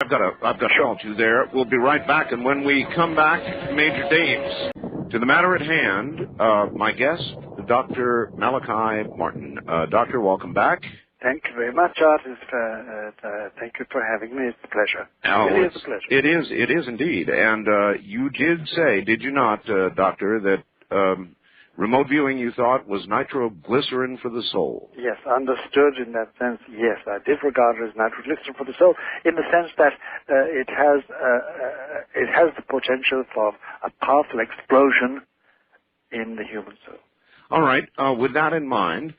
I've got to call you there. We'll be right back, and when we come back, Major Dames, to the matter at hand, my guest, Dr. Malachi Martin. Doctor, welcome back. Thank you very much, Art. Thank you for having me. It's a pleasure. It is a pleasure. It is indeed. And you did say, did you not, Doctor, that remote viewing, you thought, was nitroglycerin for the soul? Yes, understood in that sense. Yes, I did regard it as nitroglycerin for the soul, in the sense that it has the potential for a powerful explosion in the human soul. All right. With that in mind,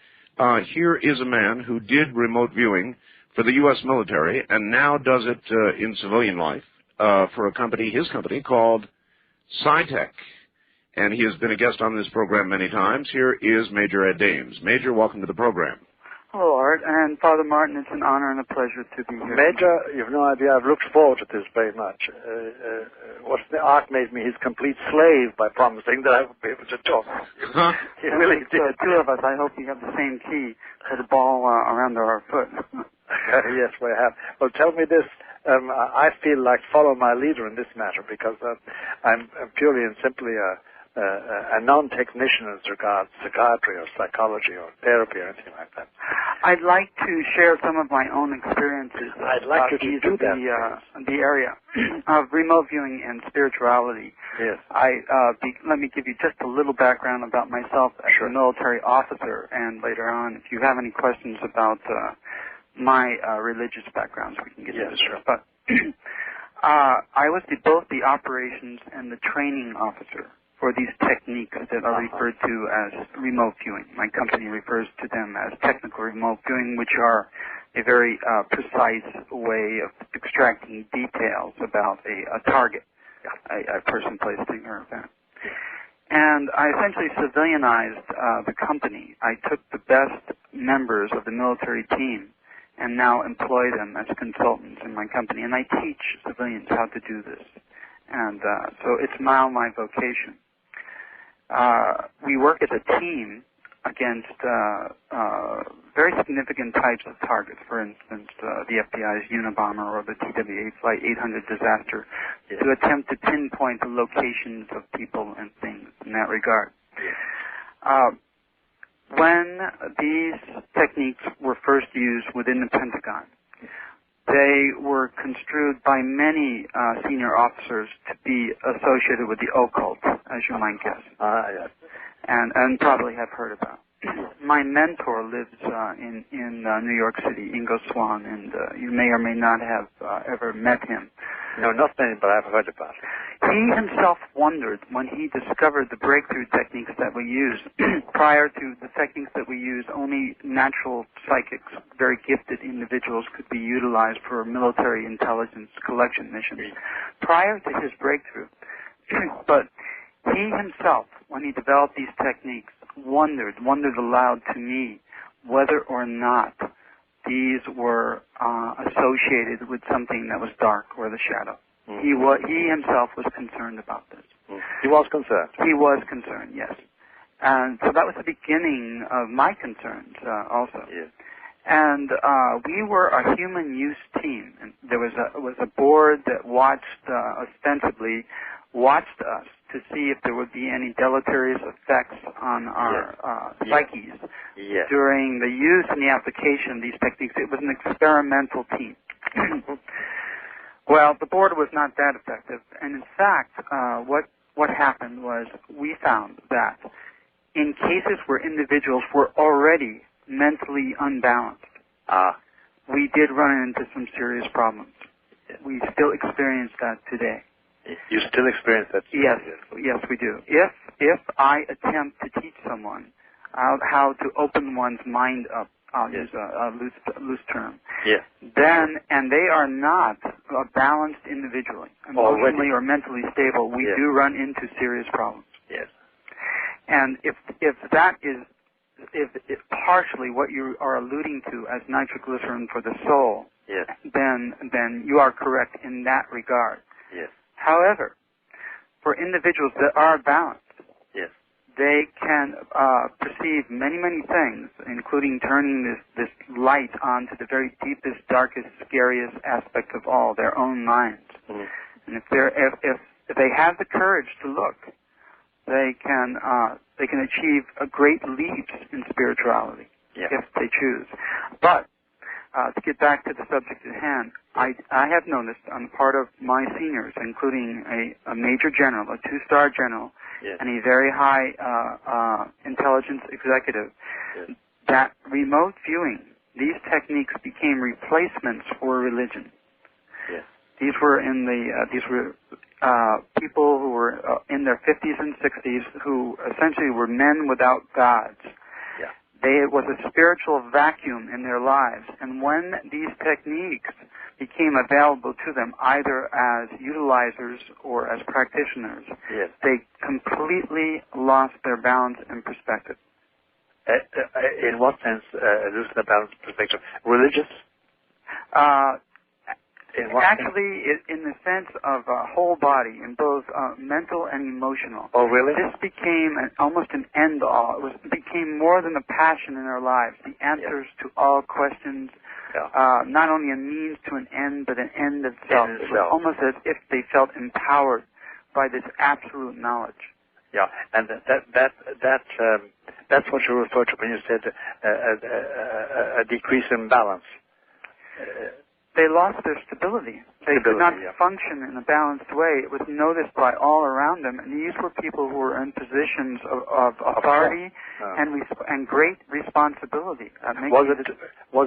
here is a man who did remote viewing for the U.S. military and now does it in civilian life for his company called SciTech. And he has been a guest on this program many times. Here is Major Ed Dames. Major, welcome to the program. Hello, Art, and Father Martin, it's an honor and a pleasure to be here. Major, you've no idea, I've looked forward to this very much. Art made me his complete slave by promising that I would be able to talk. He really did. Two of us, I hope you have the same key to the ball around our foot. Yes, we have. Well, tell me this. I feel like follow my leader in this matter because I'm purely and simply a non-technician as regards psychiatry or psychology or therapy or anything like that. I'd like to share some of my own experiences. I'd like you to do that. The area of remote viewing and spirituality. Yes. Let me give you just a little background about myself as a military officer, and later on, if you have any questions about my religious backgrounds, we can get into sure. But I was both the operations and the training officer for these techniques that are referred to as remote viewing. My company refers to them as technical remote viewing, which are a very precise way of extracting details about a target, a person, place, thing, or event. And I essentially civilianized the company. I took the best members of the military team and now employ them as consultants in my company, and I teach civilians how to do this. And so it's now my vocation. We work as a team against very significant types of targets. For instance, the FBI's Unabomber or the TWA Flight 800 disaster, to attempt to pinpoint the locations of people and things in that regard. When these techniques were first used within the Pentagon, they were construed by many senior officers to be associated with the occult, as you might guess, yes. and probably have heard about. My mentor lives in New York City, Ingo Swann, and you may or may not have ever met him. No, not many, but I've heard about it. He himself wondered when he discovered the breakthrough techniques that we use. Prior to the techniques that we use, only natural psychics, very gifted individuals, could be utilized for military intelligence collection missions. Prior to his breakthrough, but he himself, when he developed these techniques, wondered aloud to me whether or not these were associated with something that was dark or the shadow. He himself was concerned about this. He was concerned? He was concerned, yes. And so that was the beginning of my concerns also. Yes. And we were a human use team. And there was a board that ostensibly watched us to see if there would be any deleterious effects on our psyches during the use and the application of these techniques. It was an experimental team. Well, the board was not that effective, and in fact, what happened was we found that in cases where individuals were already mentally unbalanced, we did run into some serious problems. We still experience that today. You still experience that? Yes, we do. If I attempt to teach someone how to open one's mind up, I'll use a loose term. Yes. Then, and they are not a balanced individually, emotionally or mentally stable, we do run into serious problems. Yes. And if that is partially what you are alluding to as nitroglycerin for the soul, then you are correct in that regard. Yes. However, for individuals that are balanced, they can perceive many, many things, including turning this light onto the very deepest, darkest, scariest aspect of all, their own minds. Mm-hmm. And if they have the courage to look, they can achieve a great leaps in spirituality if they choose. But to get back to the subject at hand, I have noticed on the part of my seniors, including a major general, a 2-star general, and a very high intelligence executive, that remote viewing, these techniques became replacements for religion. These were people who were in their 50s and 60s who essentially were men without gods. It was a spiritual vacuum in their lives, and when these techniques became available to them, either as utilizers or as practitioners, they completely lost their balance and perspective. In what sense, losing the balance and perspective? Religious? Actually, in the sense of whole body, in both mental and emotional. Oh, really? This became almost an end-all. It became more than a passion in their lives, the answers to all questions, not only a means to an end, but an end itself. It was almost as if they felt empowered by this absolute knowledge. Yeah, and that's what you referred to when you said a decrease in balance. They lost their stability. They could not function in a balanced way. It was noticed by all around them, and these were people who were in positions of authority and great responsibility. Was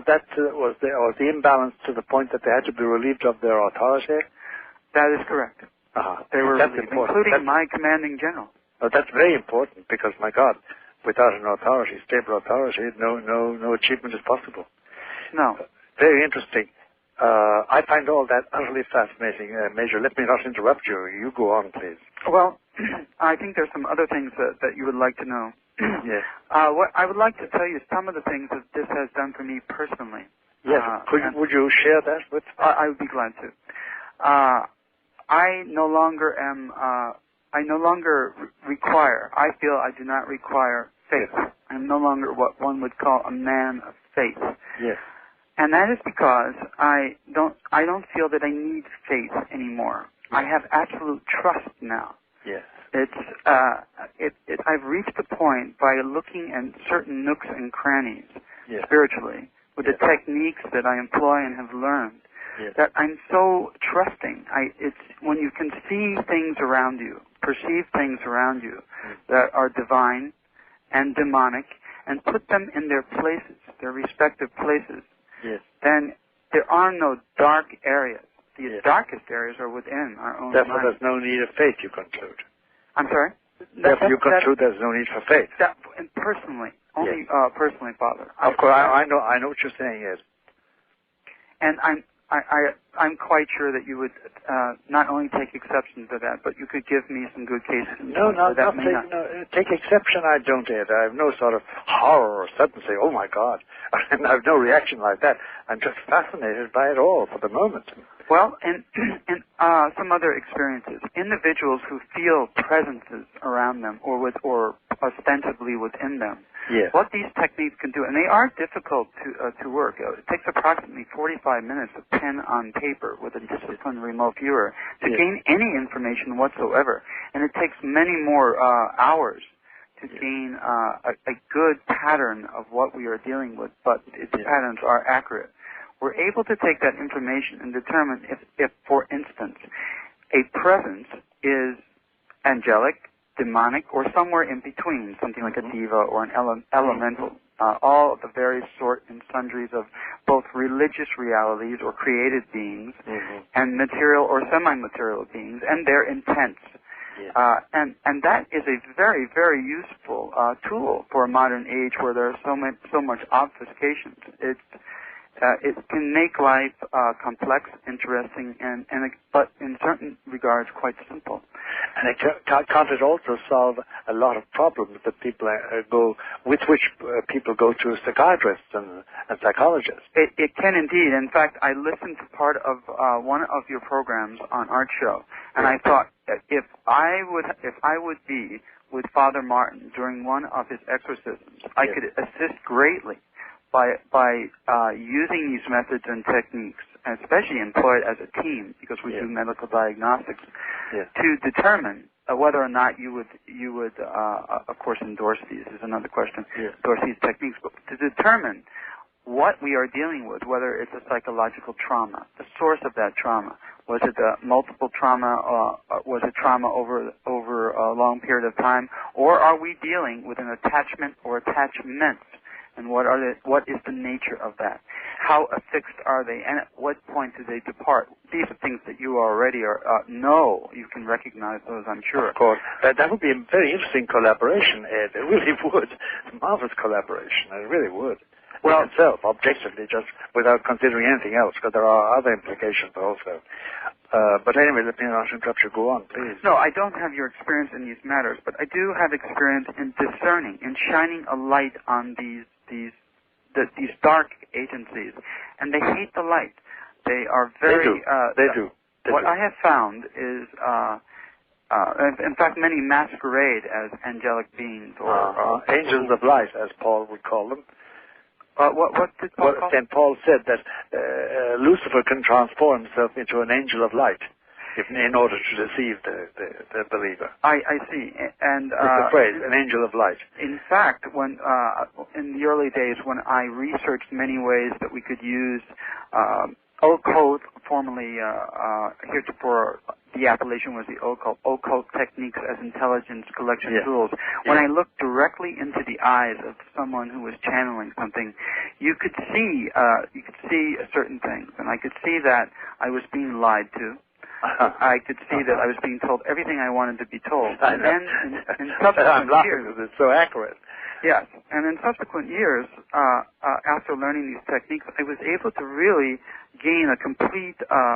the imbalance to the point that they had to be relieved of their authority? That is correct. They were relieved, including my commanding general. Oh, that's very important because, my God, without an authority, stable authority, no achievement is possible. No. Very interesting. I find all that utterly fascinating, Major. Let me not interrupt you. You go on, please. Well, I think there's some other things that you would like to know. Yes. What I would like to tell you some of the things that this has done for me personally. Yes. Would you share that with? I would be glad to. I no longer require. I feel I do not require faith. I'm no longer what one would call a man of faith. Yes. And that is because I don't feel that I need faith anymore. I have absolute trust now. Yes. I've reached the point by looking at certain nooks and crannies spiritually with the techniques that I employ and have learned that I'm so trusting. It's when you can see things around you, perceive things around you that are divine and demonic, and put them in their places, their respective places. Then there are no dark areas. The darkest areas are within our own mind. Therefore, there's no need of faith, you conclude. I'm sorry? Therefore, you conclude there's no need for faith. And personally, only personally, Father. Of course, I know what you're saying, yes. And I'm quite sure that you would not only take exception to that, but you could give me some good cases. No, take exception. I don't, Ed. I have no sort of horror or sudden say, "Oh my God," and I have no reaction like that. I'm just fascinated by it all for the moment. Well, and some other experiences. Individuals who feel presences around them, or ostensibly within them. Yes. What these techniques can do, and they are difficult to work. It takes approximately 45 minutes of pen on paper with a disciplined remote viewer to gain any information whatsoever, and it takes many more hours to gain a good pattern of what we are dealing with, but its patterns are accurate. We're able to take that information and determine if, for instance, a presence is angelic, demonic, or somewhere in between, something like a diva or an elemental, all of the various sort and sundries of both religious realities or created beings and material or semi-material beings and their intents. And that is a very, very useful tool for a modern age where there is so much obfuscation. It can make life complex, interesting, but in certain regards quite simple. And can't it also solve a lot of problems that people people go to psychiatrists and psychologists? It can indeed. In fact, I listened to part of one of your programs on Art Show, and I thought if I would be with Father Martin during one of his exorcisms, I could assist greatly by using these methods and techniques, especially employed as a team, because we do medical diagnostics, to determine whether or not you would of course endorse these is another question, endorse these techniques, but to determine what we are dealing with, whether it's a psychological trauma, the source of that trauma. Was it a multiple trauma, or was it trauma over a long period of time, or are we dealing with an attachment or attachments? And what is the nature of that? How affixed are they, and at what point do they depart? These are things that you already know. You can recognize those, I'm sure. Of course. That would be a very interesting collaboration, Ed. It really would. Marvelous collaboration. It really would. Well, itself, objectively, just without considering anything else, because there are other implications also. But anyway, let me not interrupt you. Go on, please. No, I don't have your experience in these matters, but I do have experience in discerning, in shining a light on these dark agencies, and they hate the light. They are very. They do. What I have found is, in fact, many masquerade as angelic beings or angels of light, as Paul would call them. What did Paul call? St. Paul said that Lucifer can transform himself into an angel of light in order to deceive the believer. I see. And it's the phrase, an angel of light. In fact, when in the early days when I researched many ways that we could use occult, formerly heretofore the appellation was the occult techniques as intelligence collection tools. When I looked directly into the eyes of someone who was channeling something, you could see certain things, and I could see that I was being lied to. I could see that I was being told everything I wanted to be told. And then in subsequent years, it's so accurate. Yes, and in subsequent years, after learning these techniques, I was able to really gain a complete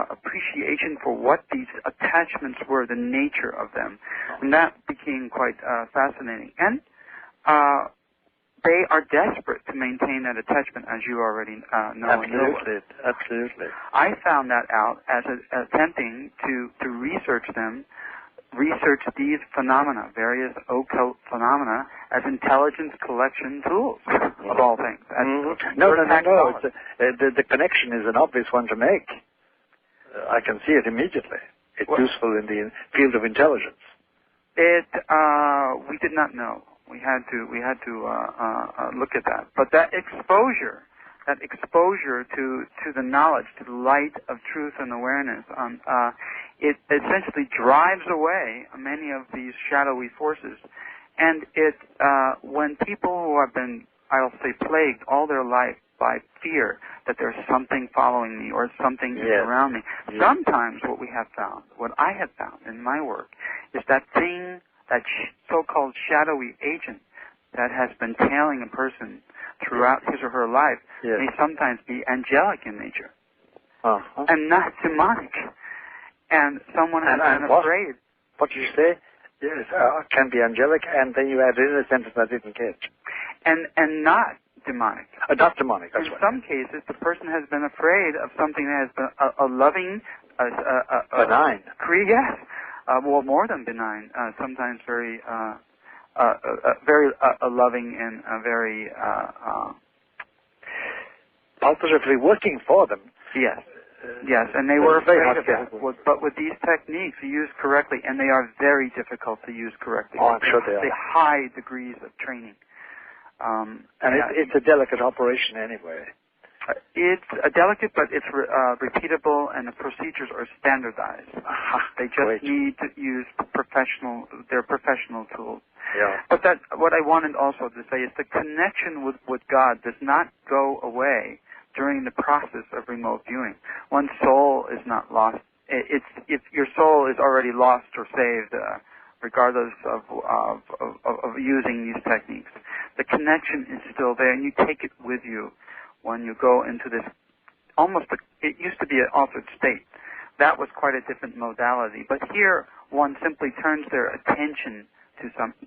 appreciation for what these attachments were, the nature of them, and that became quite fascinating. And they are desperate to maintain that attachment, as you already know. Absolutely. I found that out as attempting to research these phenomena, various occult phenomena, as intelligence collection tools, of all things. No. The connection is an obvious one to make. I can see it immediately. It's useful in the field of intelligence. We did not know. We had to look at that. But that exposure to the knowledge, to the light of truth and awareness, it essentially drives away many of these shadowy forces. And when people who have been, I'll say, plagued all their life by fear that there's something following me or something is around me, sometimes what I have found in my work, is that thing, that so-called shadowy agent that has been tailing a person throughout his or her life may sometimes be angelic in nature and not demonic. And someone has been afraid. What did you say? Yes, can be angelic, and then you add in a sentence I didn't catch. And not demonic. Not demonic, that's right. In some cases, the person has been afraid of something that has been a loving... benign. Yes. Well, more than benign. Sometimes very loving and very... positively working for them. Yes. Yes, and they were afraid of that. But with these techniques used correctly, and they are very difficult to use correctly. Oh, I'm sure they are. They high degrees of training. It's a delicate operation anyway. It's delicate, but it's repeatable, and the procedures are standardized. They just need to use their professional tools. Yeah. But what I wanted also to say is the connection with God does not go away during the process of remote viewing. One's soul is not lost. If your soul is already lost or saved, regardless of using these techniques, the connection is still there, and you take it with you when you go into this it used to be an altered state. That was quite a different modality. But here, one simply turns their attention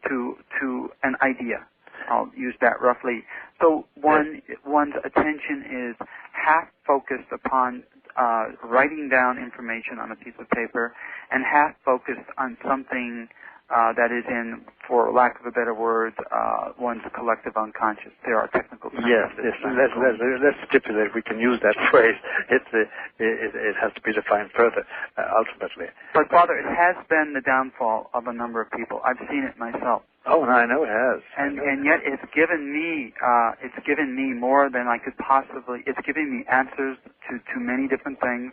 to an idea. I'll use that roughly. So one's attention is half focused upon writing down information on a piece of paper, and half focused on something that is in, for lack of a better word, one's collective unconscious. There are technical terms. Yes. Let's stipulate. We can use that phrase. It has to be defined further, ultimately. But Father, it has been the downfall of a number of people. I've seen it myself. Oh, and I know it has. And yet it's given me more than I could possibly. It's given me answers to many different things,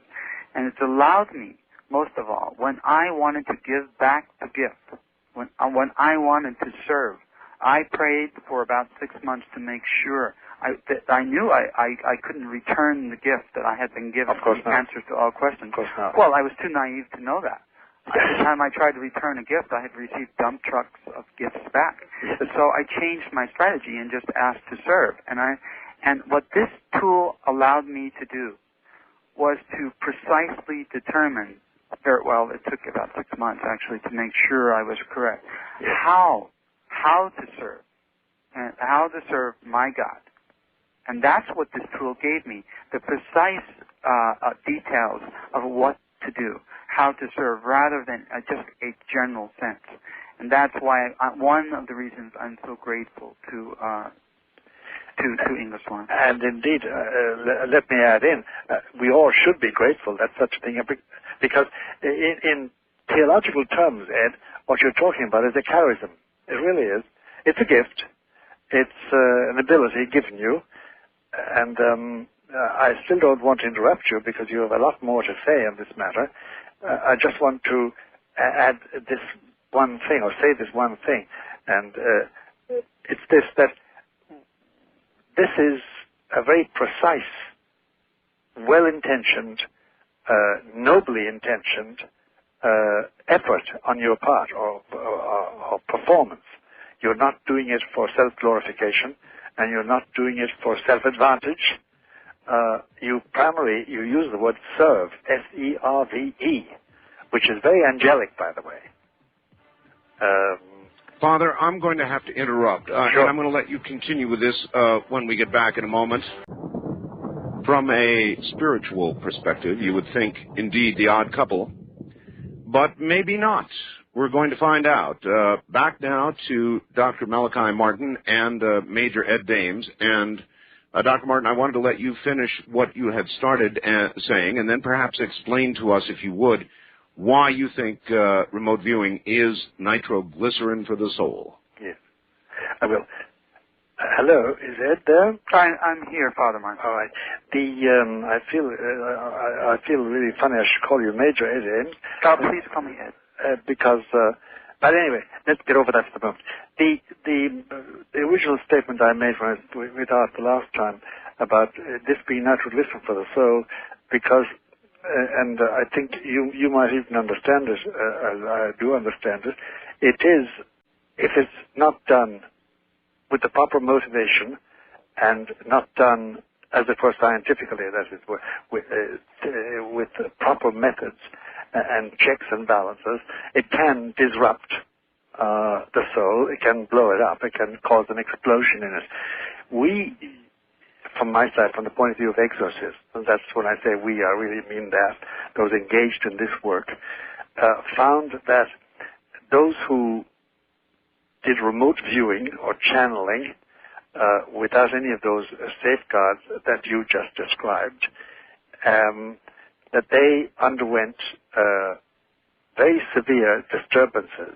and it's allowed me, most of all, when I wanted to give back the gift, when I wanted to serve, I prayed for about 6 months to make sure that I knew I couldn't return the gift that I had been given. Of course not. Answers to all questions. Of course not. Well, I was too naive to know that. Every time I tried to return a gift, I had received dump trucks of gifts back. Yes. So I changed my strategy and just asked to serve. And what this tool allowed me to do was to precisely determine, well, it took about 6 months actually to make sure I was correct, yes, how to serve, and how to serve my God. And that's what this tool gave me, the precise details of what to do, how to serve, rather than just a general sense. And that's why one of the reasons I'm so grateful to English One. And indeed, let me add in, we all should be grateful that such a thing, because in theological terms, Ed, what you're talking about is a charism. It really is. It's a gift. It's an ability given you. And I still don't want to interrupt you because you have a lot more to say on this matter. I just want to add this one thing, or say this one thing, and it's this, that this is a very precise, well-intentioned, nobly intentioned effort on your part, or performance. You're not doing it for self-glorification, and you're not doing it for self-advantage. You use the word serve, S-E-R-V-E, which is very angelic, by the way. Father, I'm going to have to interrupt, sure. and I'm going to let you continue with this when we get back in a moment. From a spiritual perspective, you would think, indeed, the odd couple, but maybe not. We're going to find out. Back now to Dr. Malachi Martin and Major Ed Dames. And Dr. Martin, I wanted to let you finish what you had started saying, and then perhaps explain to us, if you would, why you think remote viewing is nitroglycerin for the soul. Yes, I will. Hello, is Ed there? I'm here, Father Martin. All right. I feel really funny. I should call you Major Ed Dames. God, please call me Ed. But anyway, let's get over that for the moment. The original statement I made when we asked the last time about this being nitroglycerin for the soul, because, and I think you might even understand it, as I do understand it, it is, if it's not done with the proper motivation and not done, as it were, scientifically, that is, with proper methods and checks and balances, it can disrupt the soul. It can blow it up. It can cause an explosion in it. We, from my side, from the point of view of exorcists, and that's when I say we, I really mean that, those engaged in this work, found that those who did remote viewing or channeling without any of those safeguards that you just described, that they underwent very severe disturbances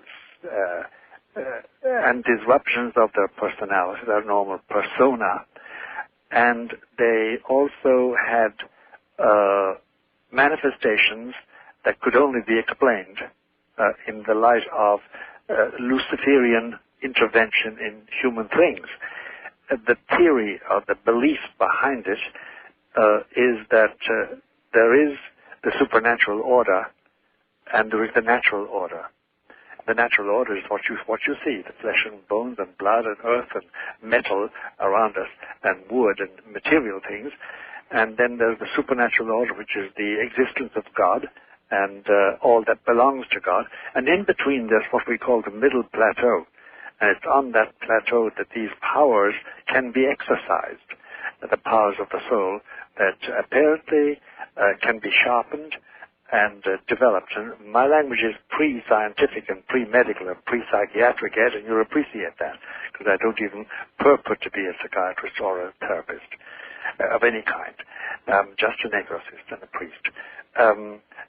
and disruptions of their personality, their normal persona. And they also had manifestations that could only be explained in the light of Luciferian intervention in human things. The theory or the belief behind it is that there is the supernatural order and there is the natural order. The natural order is what you see, the flesh and bones and blood and earth and metal around us and wood and material things. and then there's the supernatural order, which is the existence of God and all that belongs to God. And in between, there's what we call the middle plateau. And it's on that plateau that these powers can be exercised, the powers of the soul that apparently can be sharpened and developed. And my language is pre-scientific and pre-medical and pre-psychiatric, Ed, and you'll appreciate that, because I don't even purport to be a psychiatrist or a therapist of any kind, just an exorcist and a priest.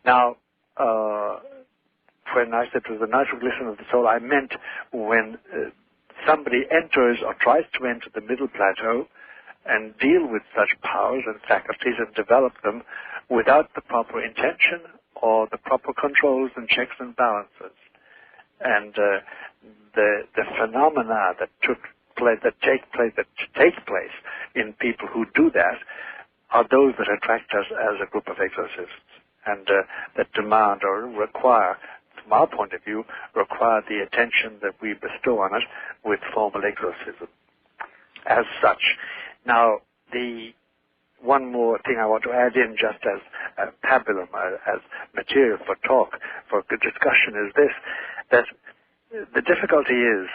Now, when I said it was the nitroglycerin of the soul, I meant when somebody enters or tries to enter the middle plateau and deal with such powers and faculties and develop them without the proper intention or the proper controls and checks and balances. And the phenomena that take place in people who do that are those that attract us as a group of exorcists, and that demand or require, from our point of view, require the attention that we bestow on it with formal exorcism as such. Now, the one more thing I want to add in, just as a pabulum, as material for talk, for good discussion, is this, that the difficulty is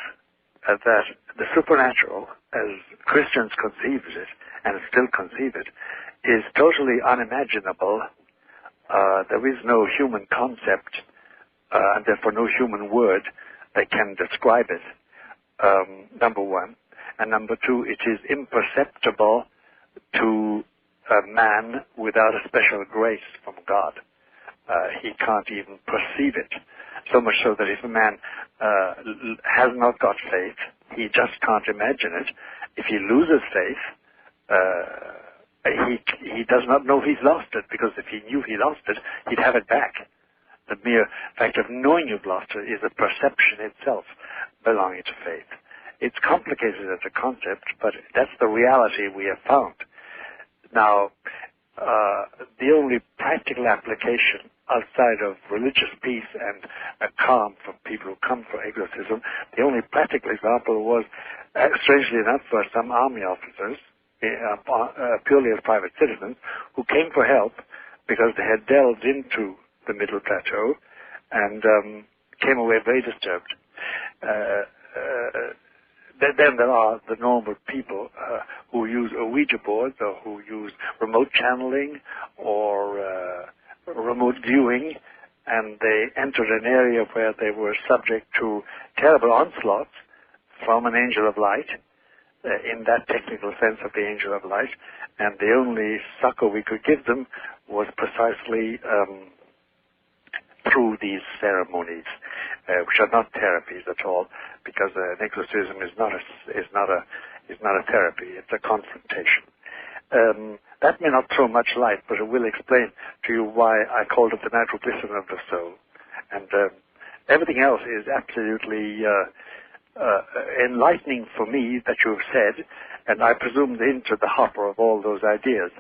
that the supernatural, as Christians conceive it, and still conceive it, is totally unimaginable. There is no human concept, and therefore no human word that can describe it, number one. And number two, it is imperceptible to a man without a special grace from God. He can't even perceive it. So much so that if a man has not got faith, he just can't imagine it. If he loses faith, he does not know he's lost it, because if he knew he lost it, he'd have it back. The mere fact of knowing you've lost it is a perception itself belonging to faith. It's complicated as a concept, but that's the reality we have found. Now, the only practical application outside of religious peace and a calm for people who come for exorcism, the only practical example was, strangely enough, for some army officers, purely as private citizens, who came for help because they had delved into the middle plateau and came away very disturbed. Then there are the normal people who use Ouija boards or who use remote channeling or remote viewing, and they entered an area where they were subject to terrible onslaughts from an angel of light, in that technical sense of the angel of light, and the only succor we could give them was precisely through these ceremonies, which are not therapies at all, because an exorcism is not a therapy; it's a confrontation. That may not throw much light, but it will explain to you why I called it the nitroglycerin of the soul. And everything else is absolutely enlightening for me that you have said, and I presume into the hopper of all those ideas,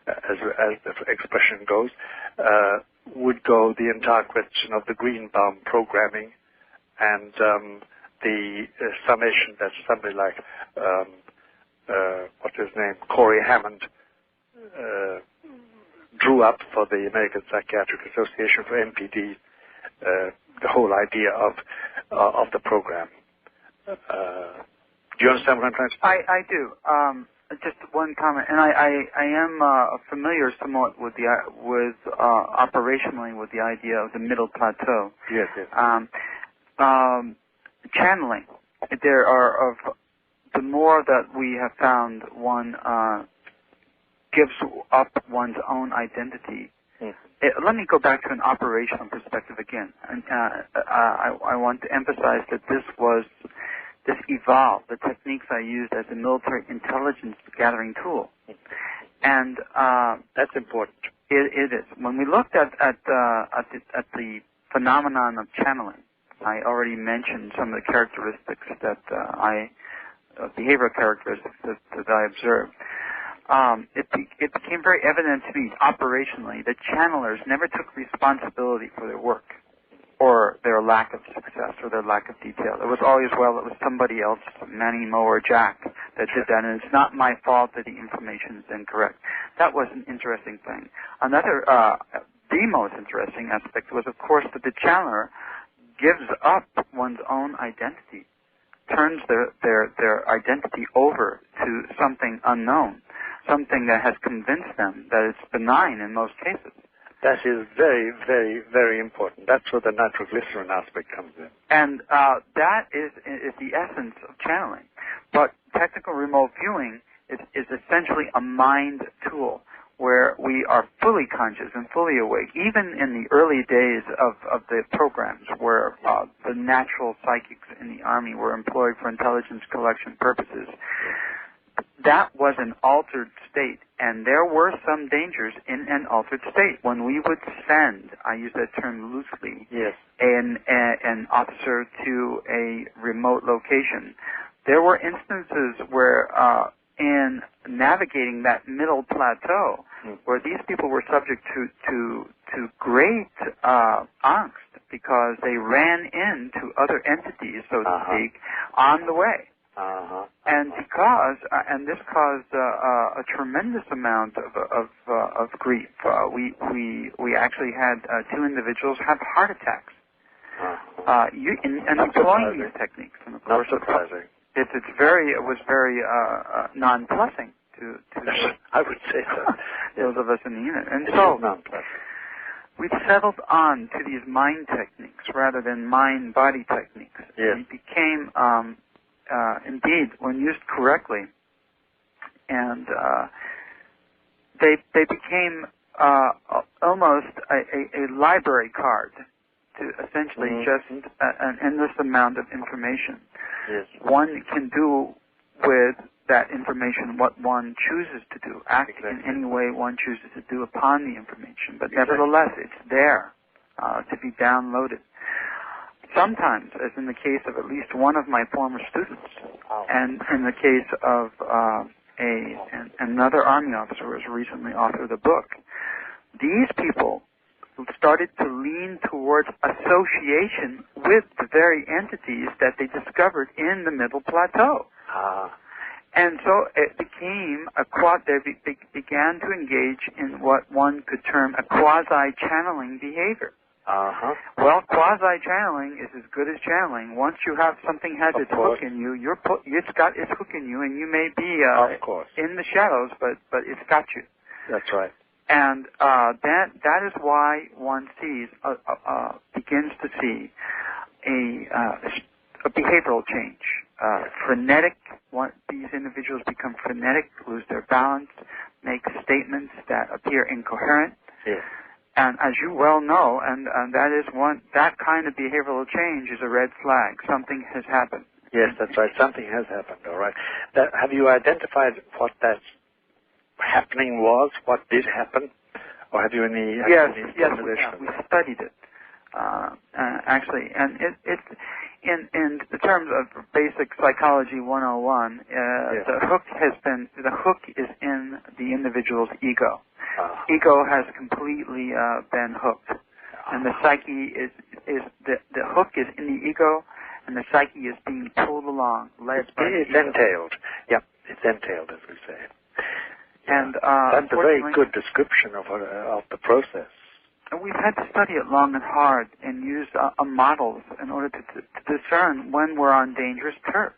as the expression goes, would go the entire question of the Greenbaum programming and the summation that somebody like what's his name, Corey Hammond, drew up for the American Psychiatric Association for MPD, the whole idea of the program. Do you understand what I'm trying to say? I do. Just one comment, and I am familiar somewhat with operationally with the idea of the middle plateau. Yes, yes. Channeling. There are the more that we have found, one gives up one's own identity. Mm-hmm. Let me go back to an operational perspective again, and I want to emphasize that this evolved, the techniques I used as a military intelligence gathering tool. And that's important. It is. When we looked at the phenomenon of channeling, I already mentioned some of the characteristics that behavioral characteristics that I observed. It became very evident to me operationally that channelers never took responsibility for their work. or their lack of success or their lack of detail. It was always, well, it was somebody else, Manny, Mo, or Jack, that did that, and it's not my fault that the information is incorrect. That was an interesting thing. Another, the most interesting aspect was, of course, that the channeler gives up one's own identity, turns their identity over to something unknown, something that has convinced them that it's benign in most cases. That is very, very, very important. That's where the nitroglycerin aspect comes in. And that is the essence of channeling. But technical remote viewing is essentially a mind tool where we are fully conscious and fully awake. Even in the early days of the programs where the natural psychics in the Army were employed for intelligence collection purposes, that was an altered state, and there were some dangers in an altered state. When we would send, I use that term loosely, yes, an officer to a remote location, there were instances where in navigating that middle plateau, where these people were subject to great angst because they ran into other entities, so to speak, on the way. And this caused a tremendous amount of grief. We actually had two individuals have heart attacks. And employing these techniques, and of course, not surprising. It was very non-plussing to I would say so. those of us in the unit. And it so non-plussing. We settled on to these mind techniques rather than mind-body techniques. Yes. It became indeed, when used correctly, and they became almost a library card to essentially just an endless amount of information. Yes. One can do with that information what one chooses to do, act in any way one chooses to do upon the information, but nevertheless it's there to be downloaded. Sometimes, as in the case of at least one of my former students, and in the case of another Army officer who has recently authored a book, these people started to lean towards association with the very entities that they discovered in the middle plateau. And so it became they began to engage in what one could term a quasi-channeling behavior. Well, quasi-channeling is as good as channeling. Once you have something has its hook in you, it's got its hook in you, and you may be in the shadows, but it's got you. That's right. And that is why one begins to see a behavioral change. Frenetic. These individuals become frenetic, lose their balance, make statements that appear incoherent. Yes. And as you well know, and that kind of behavioral change is a red flag. Something has happened. Yes, that's right. Something has happened, all right. Have you identified what that happening was, what did happen? Or have you any Yes, we studied it. Actually, and it's in the terms of basic psychology 101, the hook is in the individual's ego. Ego has completely been hooked, and the psyche is the hook is in the ego, and the psyche is being pulled along, led by the ego. Entailed. Yep, it's entailed, as we say. And that's a very good description of the process. And we've had to study it long and hard and use models in order to discern when we're on dangerous turf.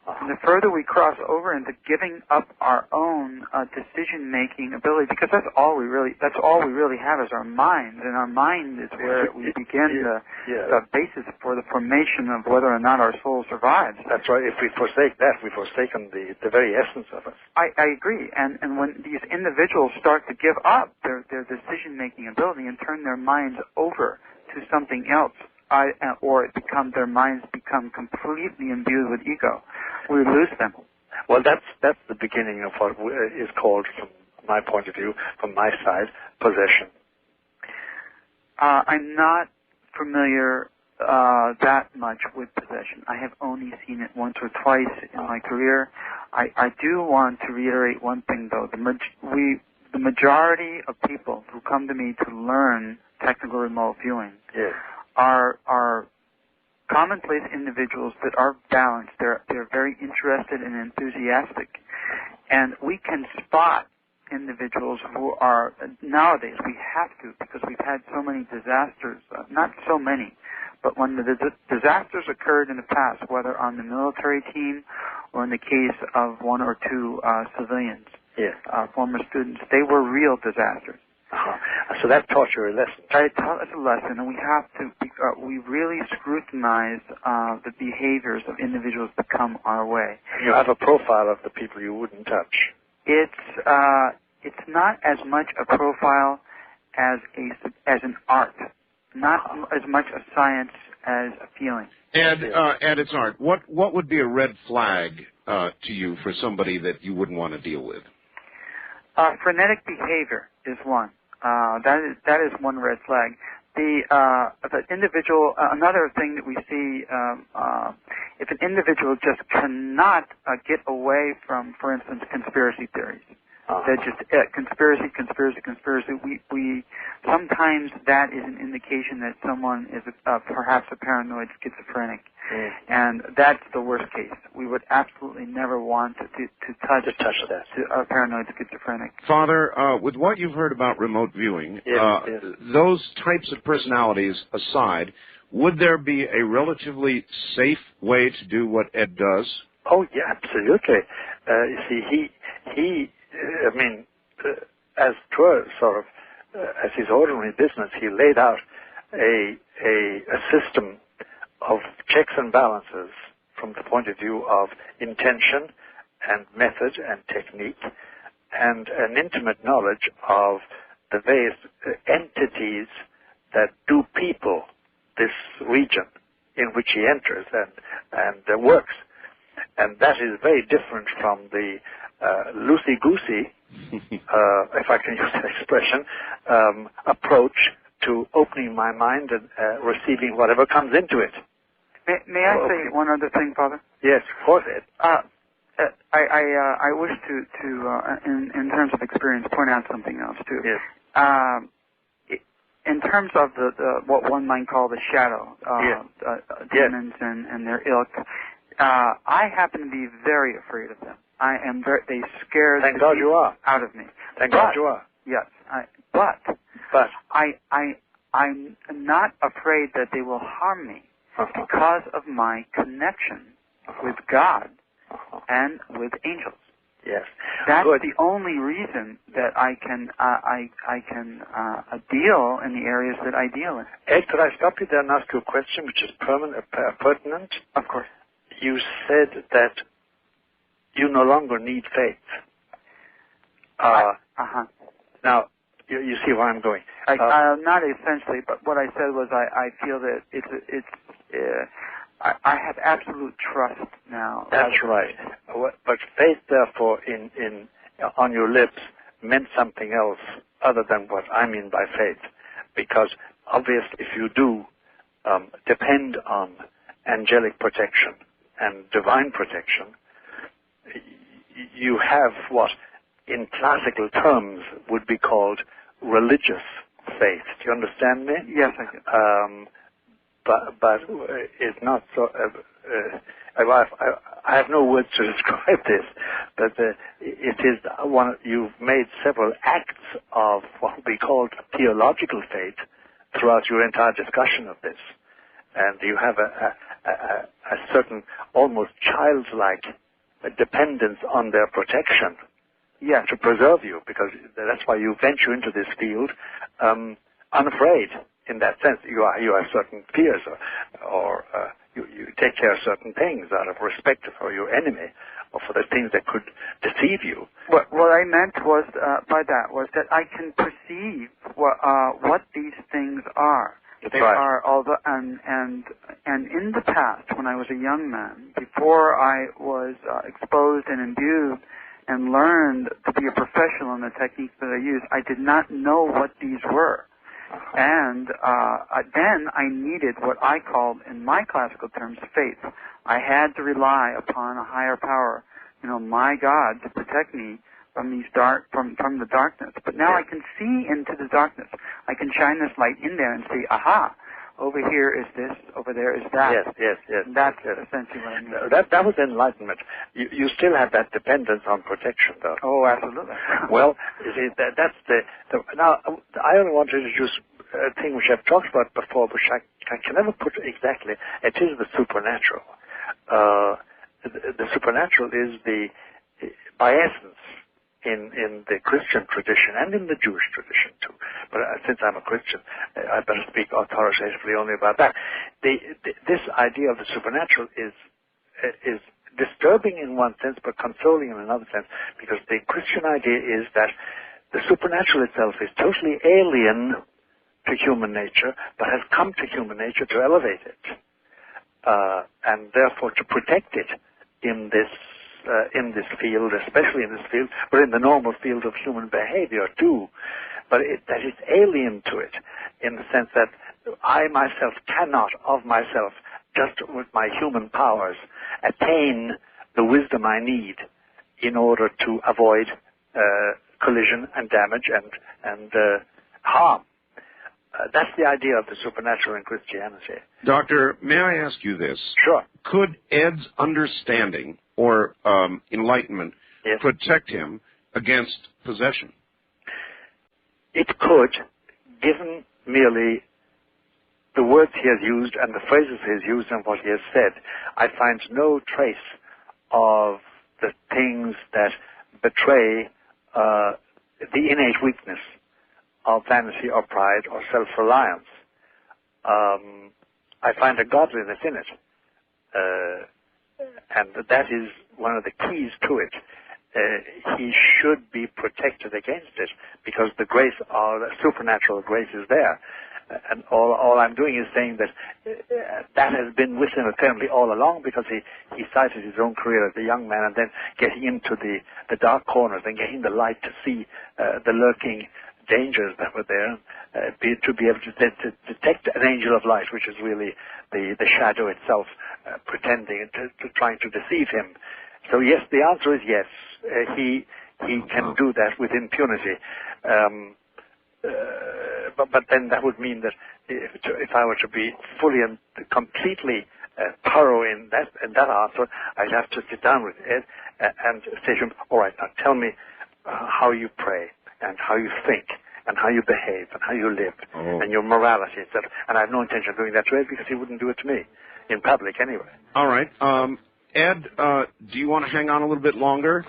And the further we cross over into giving up our own decision-making ability, because that's all we really have is our mind, and our mind is where we begin the basis for the formation of whether or not our soul survives. That's right. If we forsake that, we've forsaken the very essence of us. I agree. And when these individuals start to give up their decision-making ability and turn their minds over to something else, or their minds become completely imbued with ego, we lose them. Well, that's the beginning of what is called, from my point of view, from my side, possession. I'm not familiar that much with possession. I have only seen it once or twice in my career. I do want to reiterate one thing, though. The majority of people who come to me to learn technical remote viewing are commonplace individuals that are balanced. They're very interested and enthusiastic, and we can spot individuals who are, nowadays we have to, because we've had so many disasters, not so many, but when the disasters occurred in the past, whether on the military team or in the case of one or two civilians, yes, former students, they were real disasters. So that taught you a lesson. It taught us a lesson, and we have to, we really scrutinize the behaviors of individuals that come our way. You have a profile of the people you wouldn't touch. It's not as much a profile as an art, not as much a science as a feeling. And it's art. What would be a red flag to you for somebody that you wouldn't want to deal with? Frenetic behavior is one. That is one red flag. The individual, another thing that we see, if an individual just cannot get away from, for instance, conspiracy theories. That just conspiracy. We sometimes that is an indication that someone is perhaps a paranoid schizophrenic, and that's the worst case. We would absolutely never want to touch that. To a paranoid schizophrenic. Father, with what you've heard about remote viewing, yes. Those types of personalities aside, would there be a relatively safe way to do what Ed does? Oh yeah, absolutely. You see, he. I mean, as his ordinary business, he laid out a system of checks and balances from the point of view of intention and method and technique, and an intimate knowledge of the various entities that do people this region in which he enters and works. And that is very different from the loosey-goosey, if I can use that expression, approach to opening my mind and receiving whatever comes into it. May I say one other thing, Father? Yes, of course, Ed. I wish to in terms of experience, point out something else too. Yes. In terms of the what one might call the shadow demons and their ilk, I happen to be very afraid of them. I am very. They scare Thank God you are. out of me. Thank God you are. Yes, but I'm not afraid that they will harm me because of my connection with God and with angels. Yes, that's good. The only reason that I can deal in the areas that I deal in. Ed, could I stop you there and ask you a question which is pertinent? Of course. You said that you no longer need faith. Now, you see where I'm going. Not essentially, but what I said was I feel that I have absolute trust now. That's right. But faith, therefore, on your lips meant something else other than what I mean by faith. Because obviously, if you do depend on angelic protection and divine protection, you have what in classical terms would be called religious faith. Do you understand me? Yes, I do. But it's not so. I have no words to describe this, but it is one. You've made several acts of what we call theological faith throughout your entire discussion of this, and you have a certain almost childlike dependence on their protection, to preserve you, because that's why you venture into this field unafraid. In that sense, you have certain fears, or you take care of certain things out of respect for your enemy, or for the things that could deceive you. What I meant was by that was that I can perceive what these things are. They are although and in the past, when I was a young man, before I was exposed and imbued and learned to be a professional in the techniques that I use, I did not know what these were. And then I needed what I called, in my classical terms, faith. I had to rely upon a higher power, my God, to protect me from these from the darkness. But now I can see into the darkness. I can shine this light in there and say, aha, over here is this, over there is that. Yes. And that's essentially what I mean. That was enlightenment. You still have that dependence on protection, though. Oh, absolutely. Well, you see, that's the now, I only want to introduce a thing which I've talked about before, which I can never put exactly. It is the supernatural. The supernatural is by essence, in the Christian tradition and in the Jewish tradition too. But since I'm a Christian, I better speak authoritatively only about that. This idea of the supernatural is disturbing in one sense, but consoling in another sense, because the Christian idea is that the supernatural itself is totally alien to human nature, but has come to human nature to elevate it, and therefore to protect it in this field, especially in this field, but in the normal field of human behavior too. But that it's alien to it, in the sense that I myself cannot, of myself, just with my human powers, attain the wisdom I need in order to avoid collision and damage and harm. That's the idea of the supernatural in Christianity. Doctor, may I ask you this? Sure. Could Ed's understanding or enlightenment protect him against possession? It could, given merely the words he has used and the phrases he has used and what he has said. I find no trace of the things that betray the innate weakness of vanity or pride or self-reliance. I find a godliness in it. And that is one of the keys to it. He should be protected against it because the grace, or the supernatural grace, is there. And all I'm doing is saying that that has been with him apparently all along, because he started his own career as a young man and then getting into the dark corners and getting the light to see the lurking dangers that were there, to be able to detect an angel of light, which is really the shadow itself, pretending to trying to deceive him. So yes, the answer is yes. He can do that with impunity. But then that would mean that if I were to be fully and completely thorough in that answer, I'd have to sit down with Ed and say to him, all right, now tell me how you pray and how you think and how you behave and how you live and your morality, etc. And I have no intention of doing that to Ed, because he wouldn't do it to me, in public anyway. All right. Ed, do you want to hang on a little bit longer?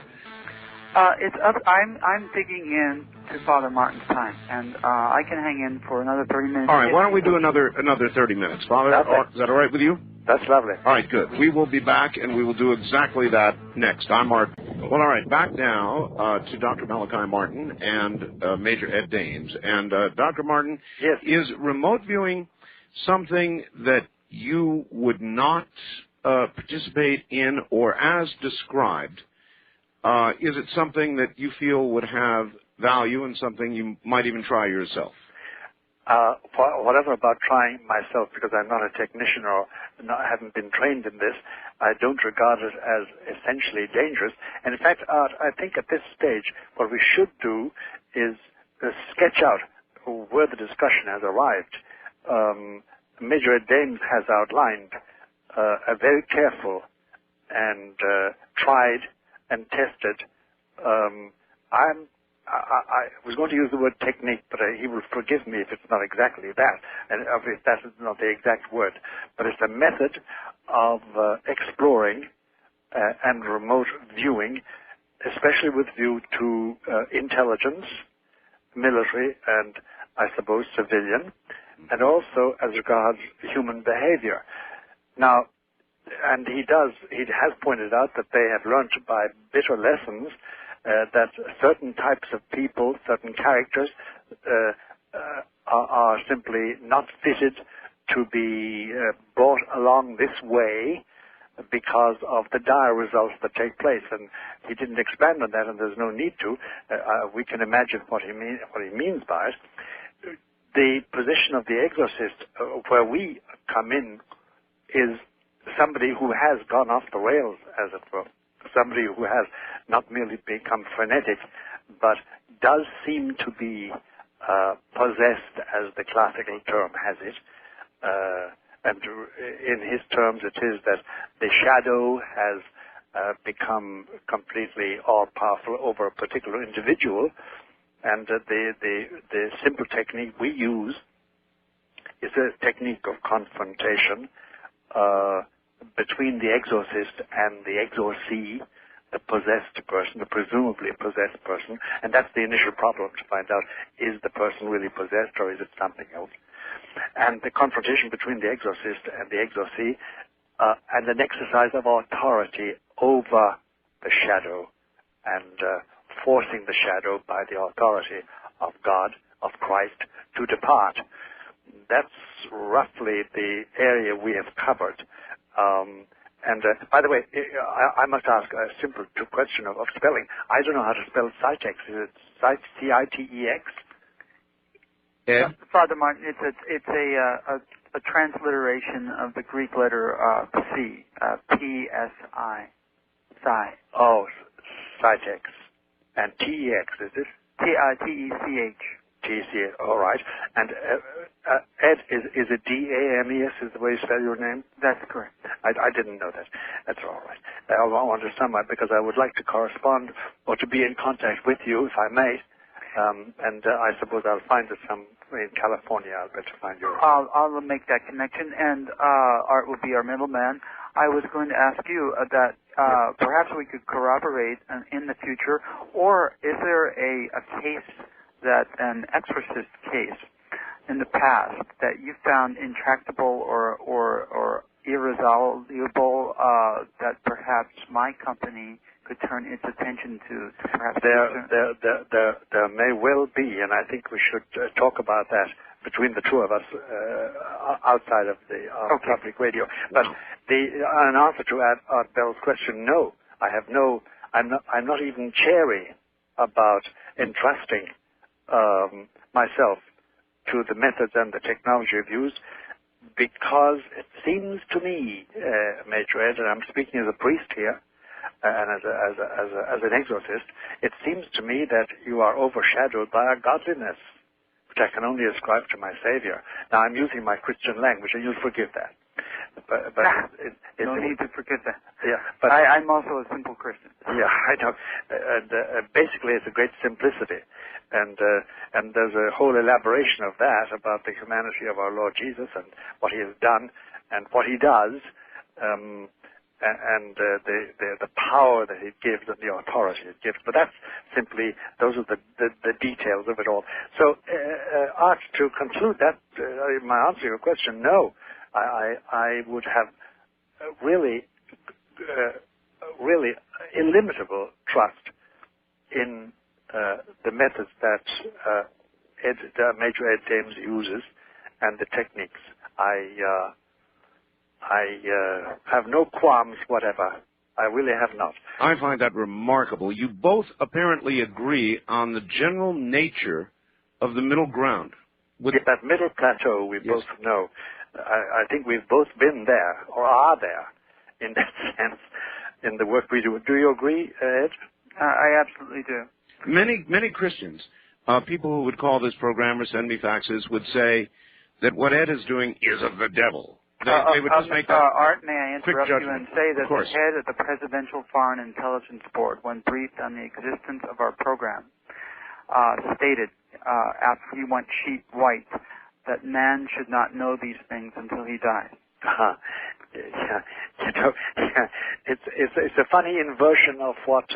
It's up. I'm digging in to Father Martin's time, and I can hang in for another 30 minutes. All right. Why don't we do another 30 minutes, Father? Is that all right with you? That's lovely. All right, good. We will be back, and we will do exactly that next. I'm Mark. Well, all right. Back now to Dr. Malachi Martin and Major Ed Dames. And Dr. Martin, yes. Is remote viewing something that you would not participate in, or as described? Is it something that you feel would have value and something you might even try yourself? Whatever about trying myself, because I'm not a technician or haven't been trained in this, I don't regard it as essentially dangerous. And in fact, I think at this stage, what we should do is sketch out where the discussion has arrived. Major Ed Dames has outlined a very careful and tried and tested. I was going to use the word technique, but he will forgive me if it's not exactly that, and if that is not the exact word. But it's a method of exploring and remote viewing, especially with view to intelligence, military, and I suppose civilian, and also as regards human behavior. Now, and he has pointed out that they have learned by bitter lessons that certain types of people, certain characters, are simply not fitted to be brought along this way because of the dire results that take place. And he didn't expand on that, and there's no need to. We can imagine what he means by it. The position of the exorcist, where we come in, is somebody who has gone off the rails, as it were. Somebody who has not merely become frenetic, but does seem to be possessed, as the classical term has it, and in his terms, it is that the shadow has become completely all-powerful over a particular individual, and the simple technique we use is a technique of confrontation between the exorcist and the exorcee, the possessed person, the presumably possessed person, and that's the initial problem, to find out, is the person really possessed or is it something else? And the confrontation between the exorcist and the exorcee, and an exercise of authority over the shadow, and forcing the shadow by the authority of God, of Christ, to depart. That's roughly the area we have covered. And by the way, I must ask a simple question of spelling. I don't know how to spell Citex. Is it Citex? Ed? Father Martin, it's a transliteration of the Greek letter Psi, P-S-I, Psi. Oh, Citex. And T-E-X, is it? T-E-C-H. T-E-C-H, all right. And Ed, is it D-A-M-E-S is the way you spell your name? That's correct. I didn't know that. That's all right. I want to sum up because I would like to correspond or to be in contact with you, if I may. And I suppose I'll find it in California. I'll bet to find you. I'll make that connection, and Art will be our middleman. I was going to ask you that perhaps we could corroborate in the future, or is there a case that an exorcist case in the past that you found intractable or irresolvable that perhaps my company could turn its attention to perhaps there may well be, and I think we should talk about that between the two of us outside of the public radio. But an answer to Art Bell's question, no, I have no. I'm not even chary about entrusting myself to the methods and the technology of use, because it seems to me, Major Ed, and I'm speaking as a priest here, and as an exorcist, it seems to me that you are overshadowed by a godliness which I can only ascribe to my Savior. Now, I'm using my Christian language, and you'll forgive that. But no need to forget that. Yeah, but I'm also a simple Christian. Yeah, I know. And basically, it's a great simplicity, and there's a whole elaboration of that about the humanity of our Lord Jesus and what He has done and what He does, and the power that He gives and the authority it gives. But that's simply, those are the details of it all. So, Art, to conclude that, my answer to your question, no. I would have really illimitable trust in the methods that Major Ed Dames uses and the techniques. I have no qualms whatever. I really have not. I find that remarkable. You both apparently agree on the general nature of the middle ground. With that middle plateau, we both know. I think we've both been there, or are there, in that sense, in the work we do. Do you agree, Ed? I absolutely do. Many Christians, people who would call this program or send me faxes, would say that what Ed is doing is of the devil. They would just make that Art, may I interrupt you and say that the head of the Presidential Foreign Intelligence Board, when briefed on the existence of our program, stated, after he went sheet white, that man should not know these things until he dies. It's a funny inversion of what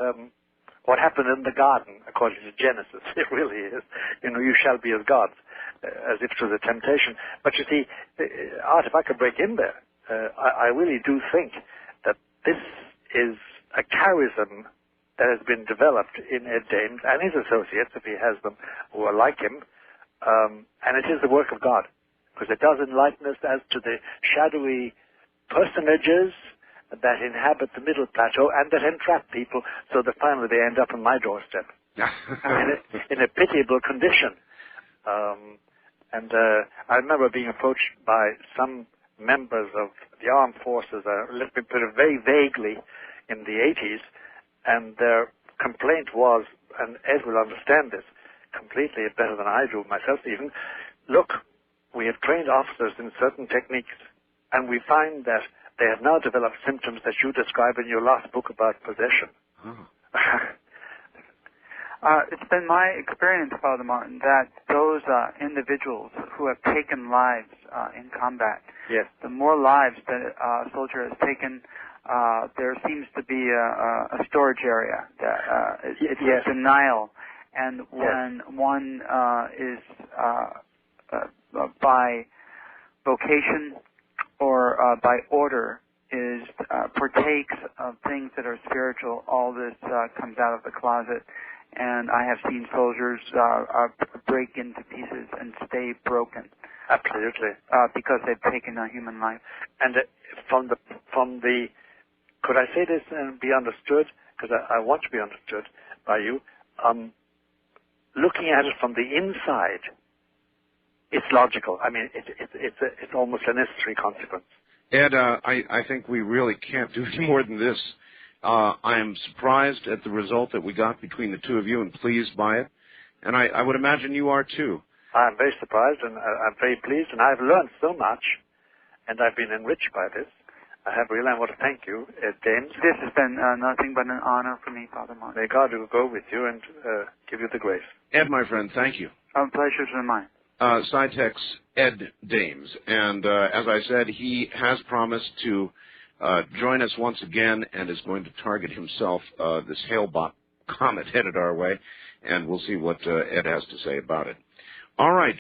happened in the garden, according to Genesis. It really is. You shall be as gods, as if it was a temptation. But you see, Art, if I could break in there, I really do think that this is a charism that has been developed in Ed Dames and his associates, if he has them, who are like him. And it is the work of God, because it does enlighten us as to the shadowy personages that inhabit the middle plateau and that entrap people so that finally they end up on my doorstep in a pitiable condition. I remember being approached by some members of the armed forces, let me put it very vaguely, in the 80s, and their complaint was, and Ed will understand this completely better than I do myself even, look, we have trained officers in certain techniques, and we find that they have now developed symptoms that you describe in your last book about possession. Oh. It's been my experience, Father Martin, that those individuals who have taken lives in combat, yes, the more lives that a soldier has taken, there seems to be a storage area. It's yes. a denial. And when one is by vocation or by order is partakes of things that are spiritual, all this comes out of the closet. And I have seen soldiers break into pieces and stay broken. Absolutely. Because they've taken a human life. And from the, could I say this and be understood? Because I want to be understood by you. Looking at it from the inside, it's logical. I mean, it's almost a necessary consequence. Ed, I think we really can't do any more than this. I am surprised at the result that we got between the two of you and pleased by it. And I would imagine you are too. I'm very surprised and I'm very pleased, and I've learned so much, and I've been enriched by this. I want to thank you, James. This has been nothing but an honor for me, Father Martin. May God go with you and give you the grace. Ed, my friend, thank you. Pleasure's been mine. SciTech's Ed Dames. And as I said, he has promised to join us once again and is going to target himself this Hale-Bopp comet headed our way, and we'll see what Ed has to say about it. All right.